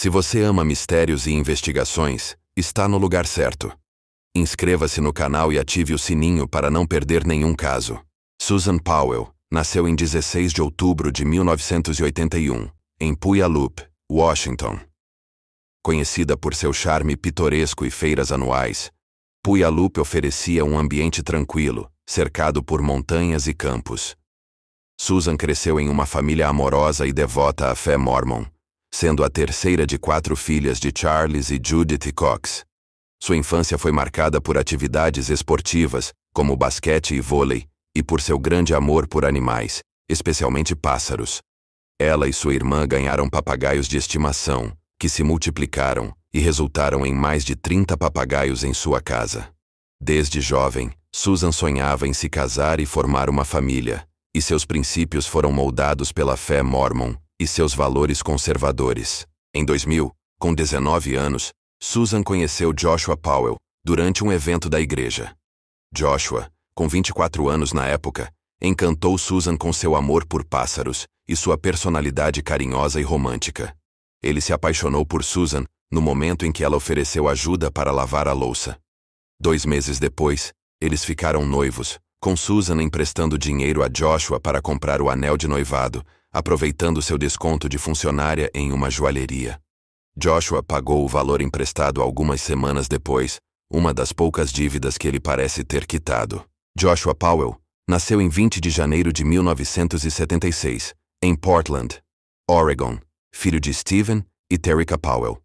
Se você ama mistérios e investigações, está no lugar certo. Inscreva-se no canal e ative o sininho para não perder nenhum caso. Susan Powell nasceu em 16 de outubro de 1981, em Puyallup, Washington. Conhecida por seu charme pitoresco e feiras anuais, Puyallup oferecia um ambiente tranquilo, cercado por montanhas e campos. Susan cresceu em uma família amorosa e devota à fé mormon, sendo a terceira de 4 filhas de Charles e Judith Cox. Sua infância foi marcada por atividades esportivas, como basquete e vôlei, e por seu grande amor por animais, especialmente pássaros. Ela e sua irmã ganharam papagaios de estimação, que se multiplicaram e resultaram em mais de 30 papagaios em sua casa. Desde jovem, Susan sonhava em se casar e formar uma família, e seus princípios foram moldados pela fé mormon e seus valores conservadores. Em 2000, com 19 anos, Susan conheceu Joshua Powell durante um evento da igreja. Joshua, com 24 anos na época, encantou Susan com seu amor por pássaros e sua personalidade carinhosa e romântica. Ele se apaixonou por Susan no momento em que ela ofereceu ajuda para lavar a louça. 2 meses depois, eles ficaram noivos, com Susan emprestando dinheiro a Joshua para comprar o anel de noivado, aproveitando seu desconto de funcionária em uma joalheria. Joshua pagou o valor emprestado algumas semanas depois, uma das poucas dívidas que ele parece ter quitado. Joshua Powell nasceu em 20 de janeiro de 1976, em Portland, Oregon, filho de Stephen e Terrica Powell.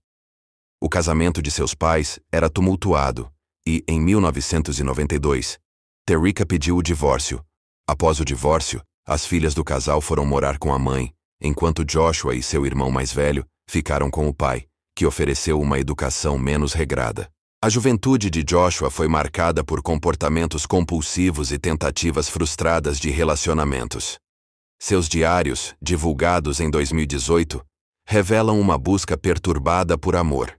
O casamento de seus pais era tumultuado e, em 1992, Terrica pediu o divórcio. Após o divórcio, as filhas do casal foram morar com a mãe, enquanto Joshua e seu irmão mais velho ficaram com o pai, que ofereceu uma educação menos regrada. A juventude de Joshua foi marcada por comportamentos compulsivos e tentativas frustradas de relacionamentos. Seus diários, divulgados em 2018, revelam uma busca perturbada por amor.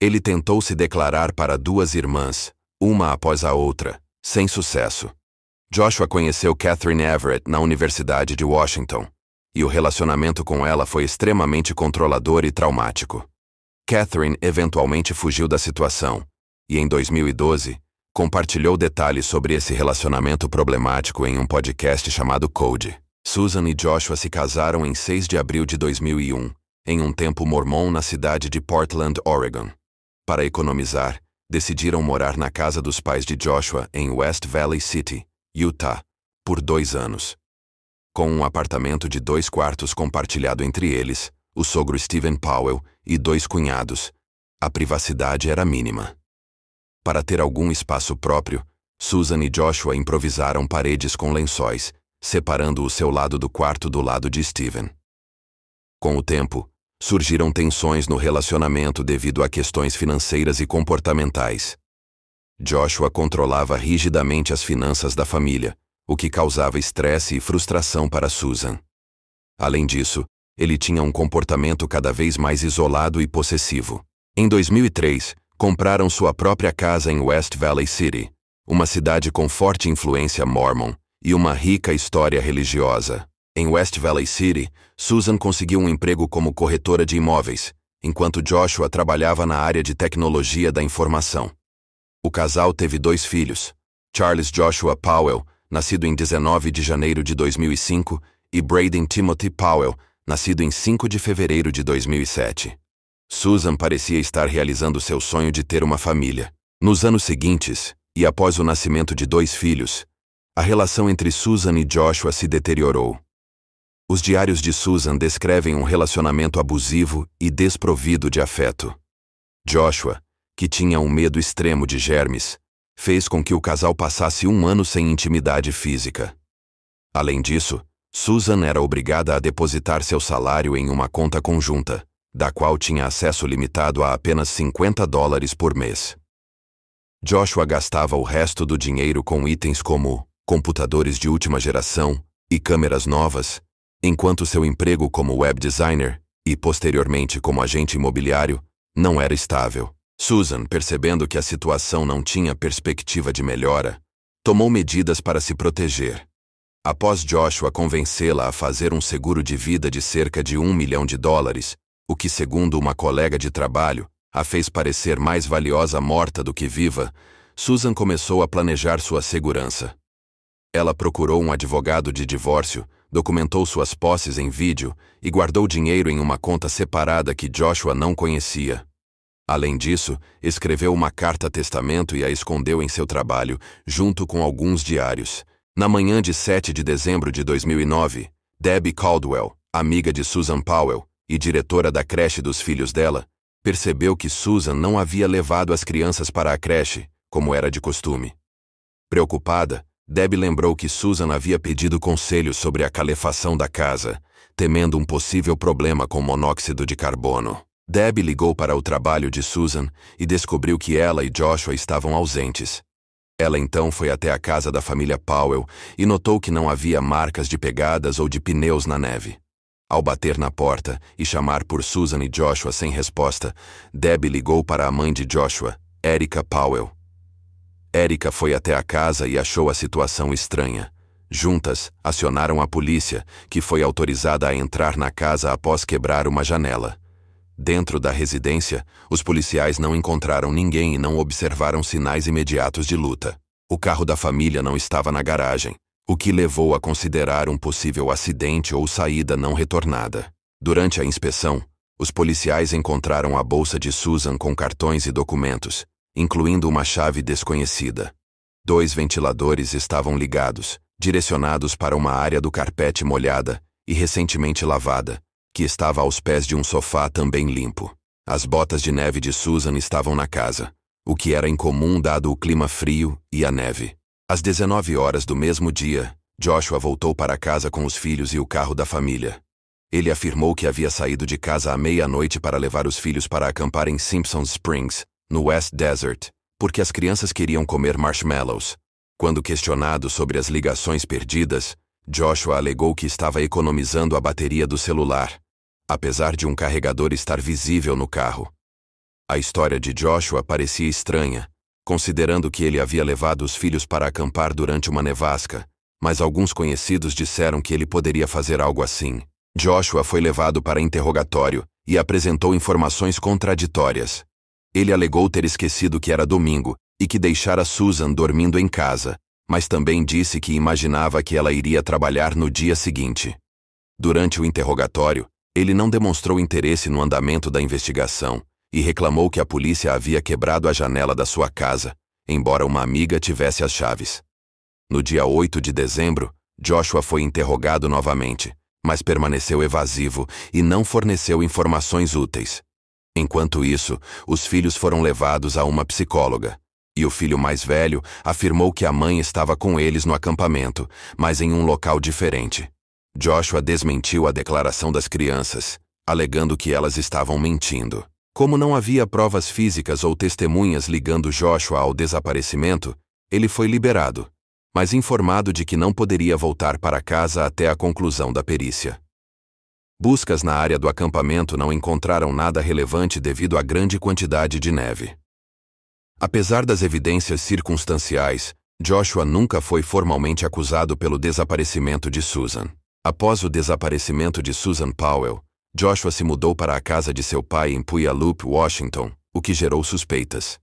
Ele tentou se declarar para 2 irmãs, uma após a outra, sem sucesso. Joshua conheceu Catherine Everett na Universidade de Washington, e o relacionamento com ela foi extremamente controlador e traumático. Catherine eventualmente fugiu da situação, e em 2012, compartilhou detalhes sobre esse relacionamento problemático em um podcast chamado Code. Susan e Joshua se casaram em 6 de abril de 2001, em um templo mormon na cidade de Portland, Oregon. Para economizar, decidiram morar na casa dos pais de Joshua em West Valley City, Utah, por 2 anos. Com um apartamento de 2 quartos compartilhado entre eles, o sogro Stephen Powell e 2 cunhados, a privacidade era mínima. Para ter algum espaço próprio, Susan e Joshua improvisaram paredes com lençóis, separando o seu lado do quarto do lado de Stephen. Com o tempo, surgiram tensões no relacionamento devido a questões financeiras e comportamentais. Joshua controlava rigidamente as finanças da família, o que causava estresse e frustração para Susan. Além disso, ele tinha um comportamento cada vez mais isolado e possessivo. Em 2003, compraram sua própria casa em West Valley City, uma cidade com forte influência mormon e uma rica história religiosa. Em West Valley City, Susan conseguiu um emprego como corretora de imóveis, enquanto Joshua trabalhava na área de tecnologia da informação. O casal teve 2 filhos, Charles Joshua Powell, nascido em 19 de janeiro de 2005, e Braden Timothy Powell, nascido em 5 de fevereiro de 2007. Susan parecia estar realizando seu sonho de ter uma família. Nos anos seguintes, e após o nascimento de 2 filhos, a relação entre Susan e Joshua se deteriorou. Os diários de Susan descrevem um relacionamento abusivo e desprovido de afeto. Joshua, que tinha um medo extremo de germes, fez com que o casal passasse 1 ano sem intimidade física. Além disso, Susan era obrigada a depositar seu salário em uma conta conjunta, da qual tinha acesso limitado a apenas $50 por mês. Joshua gastava o resto do dinheiro com itens como computadores de última geração e câmeras novas, enquanto seu emprego como web designer e, posteriormente, como agente imobiliário, não era estável. Susan, percebendo que a situação não tinha perspectiva de melhora, tomou medidas para se proteger. Após Joshua convencê-la a fazer um seguro de vida de cerca de $1 milhão, o que, segundo uma colega de trabalho, a fez parecer mais valiosa morta do que viva, Susan começou a planejar sua segurança. Ela procurou um advogado de divórcio, documentou suas posses em vídeo e guardou dinheiro em uma conta separada que Joshua não conhecia. Além disso, escreveu uma carta-testamento e a escondeu em seu trabalho, junto com alguns diários. Na manhã de 7 de dezembro de 2009, Debbie Caldwell, amiga de Susan Powell e diretora da creche dos filhos dela, percebeu que Susan não havia levado as crianças para a creche, como era de costume. Preocupada, Debbie lembrou que Susan havia pedido conselhos sobre a calefação da casa, temendo um possível problema com monóxido de carbono. Debbie ligou para o trabalho de Susan e descobriu que ela e Joshua estavam ausentes. Ela então foi até a casa da família Powell e notou que não havia marcas de pegadas ou de pneus na neve. Ao bater na porta e chamar por Susan e Joshua sem resposta, Debbie ligou para a mãe de Joshua, Erica Powell. Erica foi até a casa e achou a situação estranha. Juntas, acionaram a polícia, que foi autorizada a entrar na casa após quebrar uma janela. Dentro da residência, os policiais não encontraram ninguém e não observaram sinais imediatos de luta. O carro da família não estava na garagem, o que levou a considerar um possível acidente ou saída não retornada. Durante a inspeção, os policiais encontraram a bolsa de Susan com cartões e documentos, incluindo uma chave desconhecida. 2 ventiladores estavam ligados, direcionados para uma área do carpete molhada e recentemente lavada, que estava aos pés de um sofá também limpo. As botas de neve de Susan estavam na casa, o que era incomum dado o clima frio e a neve. Às 19 horas do mesmo dia, Joshua voltou para casa com os filhos e o carro da família. Ele afirmou que havia saído de casa à meia-noite para levar os filhos para acampar em Simpson Springs, no West Desert, porque as crianças queriam comer marshmallows. Quando questionado sobre as ligações perdidas, Joshua alegou que estava economizando a bateria do celular, apesar de um carregador estar visível no carro. A história de Joshua parecia estranha, considerando que ele havia levado os filhos para acampar durante uma nevasca, mas alguns conhecidos disseram que ele poderia fazer algo assim. Joshua foi levado para interrogatório e apresentou informações contraditórias. Ele alegou ter esquecido que era domingo e que deixara Susan dormindo em casa, mas também disse que imaginava que ela iria trabalhar no dia seguinte. Durante o interrogatório, ele não demonstrou interesse no andamento da investigação e reclamou que a polícia havia quebrado a janela da sua casa, embora uma amiga tivesse as chaves. No dia 8 de dezembro, Joshua foi interrogado novamente, mas permaneceu evasivo e não forneceu informações úteis. Enquanto isso, os filhos foram levados a uma psicóloga, e o filho mais velho afirmou que a mãe estava com eles no acampamento, mas em um local diferente. Joshua desmentiu a declaração das crianças, alegando que elas estavam mentindo. Como não havia provas físicas ou testemunhas ligando Joshua ao desaparecimento, ele foi liberado, mas informado de que não poderia voltar para casa até a conclusão da perícia. Buscas na área do acampamento não encontraram nada relevante devido à grande quantidade de neve. Apesar das evidências circunstanciais, Joshua nunca foi formalmente acusado pelo desaparecimento de Susan. Após o desaparecimento de Susan Powell, Joshua se mudou para a casa de seu pai em Puyallup, Washington, o que gerou suspeitas.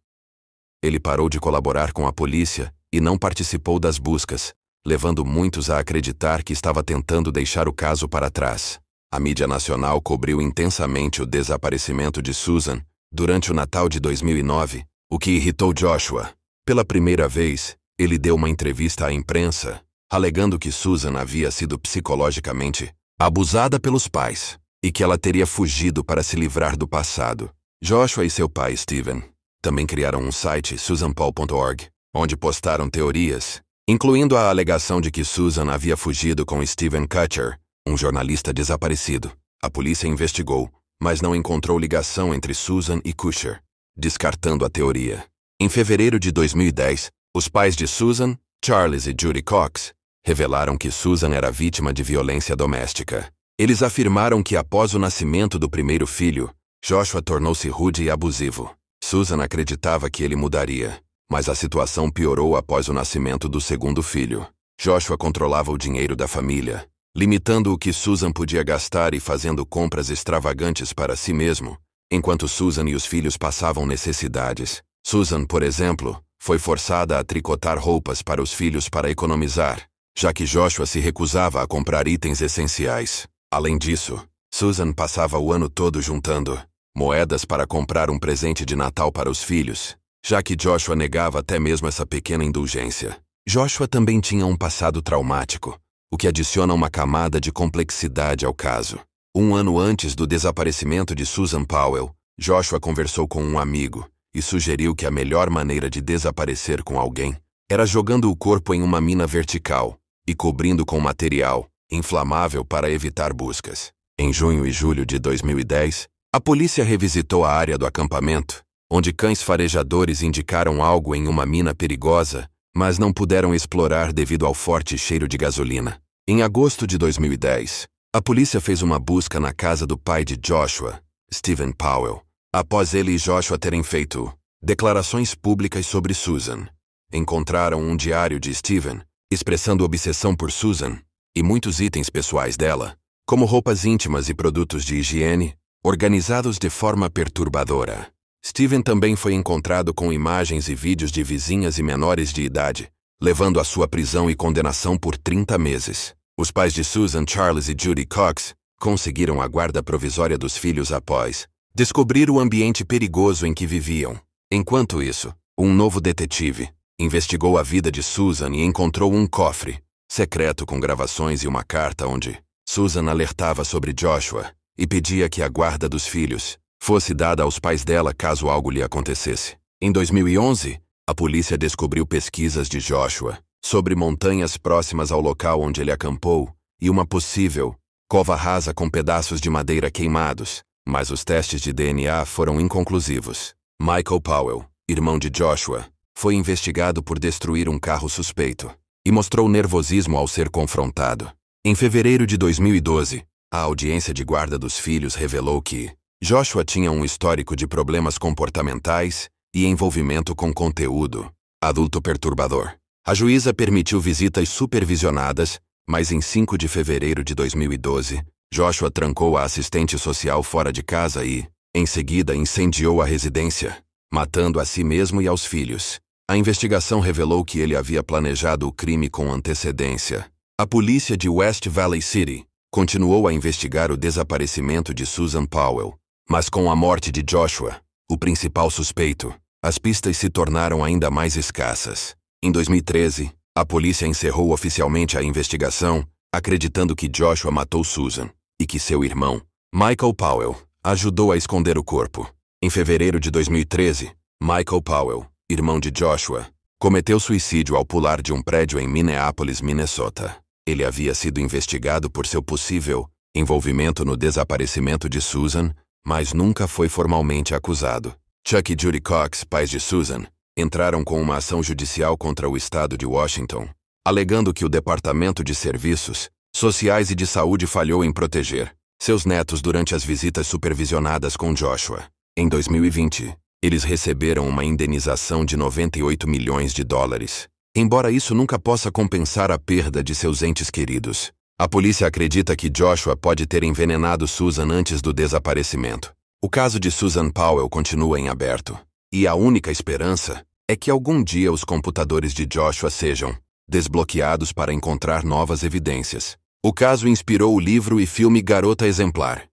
Ele parou de colaborar com a polícia e não participou das buscas, levando muitos a acreditar que estava tentando deixar o caso para trás. A mídia nacional cobriu intensamente o desaparecimento de Susan durante o Natal de 2009, o que irritou Joshua. Pela primeira vez, ele deu uma entrevista à imprensa, alegando que Susan havia sido psicologicamente abusada pelos pais e que ela teria fugido para se livrar do passado. Joshua e seu pai Stephen também criaram um site, susanpaul.org, onde postaram teorias, incluindo a alegação de que Susan havia fugido com Steven Kutcher, um jornalista desaparecido. A polícia investigou, mas não encontrou ligação entre Susan e Kutcher, descartando a teoria. Em fevereiro de 2010, os pais de Susan, Charles e Judy Cox, revelaram que Susan era vítima de violência doméstica. Eles afirmaram que após o nascimento do primeiro filho, Joshua tornou-se rude e abusivo. Susan acreditava que ele mudaria, mas a situação piorou após o nascimento do segundo filho. Joshua controlava o dinheiro da família, limitando o que Susan podia gastar e fazendo compras extravagantes para si mesmo, enquanto Susan e os filhos passavam necessidades. Susan, por exemplo, foi forçada a tricotar roupas para os filhos para economizar, já que Joshua se recusava a comprar itens essenciais. Além disso, Susan passava o ano todo juntando moedas para comprar um presente de Natal para os filhos, já que Joshua negava até mesmo essa pequena indulgência. Joshua também tinha um passado traumático, o que adiciona uma camada de complexidade ao caso. Um ano antes do desaparecimento de Susan Powell, Joshua conversou com um amigo e sugeriu que a melhor maneira de desaparecer com alguém era jogando o corpo em uma mina vertical e cobrindo com material inflamável para evitar buscas. Em junho e julho de 2010, a polícia revisitou a área do acampamento, onde cães farejadores indicaram algo em uma mina perigosa, mas não puderam explorar devido ao forte cheiro de gasolina. Em agosto de 2010, a polícia fez uma busca na casa do pai de Joshua, Stephen Powell, após ele e Joshua terem feito declarações públicas sobre Susan. Encontraram um diário de Stephen, expressando obsessão por Susan, e muitos itens pessoais dela, como roupas íntimas e produtos de higiene, organizados de forma perturbadora. Stephen também foi encontrado com imagens e vídeos de vizinhas e menores de idade, levando à sua prisão e condenação por 30 meses. Os pais de Susan, Charles e Judy Cox, conseguiram a guarda provisória dos filhos após descobrir o ambiente perigoso em que viviam. Enquanto isso, um novo detetive investigou a vida de Susan e encontrou um cofre secreto com gravações e uma carta onde Susan alertava sobre Joshua e pedia que a guarda dos filhos fosse dada aos pais dela caso algo lhe acontecesse. Em 2011, a polícia descobriu pesquisas de Joshua sobre montanhas próximas ao local onde ele acampou e uma possível cova rasa com pedaços de madeira queimados, mas os testes de DNA foram inconclusivos. Michael Powell, irmão de Joshua, foi investigado por destruir um carro suspeito e mostrou nervosismo ao ser confrontado. Em fevereiro de 2012, a audiência de guarda dos filhos revelou que Joshua tinha um histórico de problemas comportamentais e envolvimento com conteúdo adulto perturbador. A juíza permitiu visitas supervisionadas, mas em 5 de fevereiro de 2012, Joshua trancou a assistente social fora de casa e, em seguida, incendiou a residência, matando a si mesmo e aos filhos. A investigação revelou que ele havia planejado o crime com antecedência. A polícia de West Valley City continuou a investigar o desaparecimento de Susan Powell, mas com a morte de Joshua, o principal suspeito, as pistas se tornaram ainda mais escassas. Em 2013, a polícia encerrou oficialmente a investigação, acreditando que Joshua matou Susan e que seu irmão, Michael Powell, ajudou a esconder o corpo. Em fevereiro de 2013, Michael Powell, irmão de Joshua, cometeu suicídio ao pular de um prédio em Minneapolis, Minnesota. Ele havia sido investigado por seu possível envolvimento no desaparecimento de Susan, mas nunca foi formalmente acusado. Chuck e Judy Cox, pais de Susan, entraram com uma ação judicial contra o estado de Washington, alegando que o Departamento de Serviços Sociais e de Saúde falhou em proteger seus netos durante as visitas supervisionadas com Joshua. Em 2020, eles receberam uma indenização de 98 milhões de dólares. Embora isso nunca possa compensar a perda de seus entes queridos, a polícia acredita que Joshua pode ter envenenado Susan antes do desaparecimento. O caso de Susan Powell continua em aberto, e a única esperança é que algum dia os computadores de Joshua sejam desbloqueados para encontrar novas evidências. O caso inspirou o livro e filme Garota Exemplar.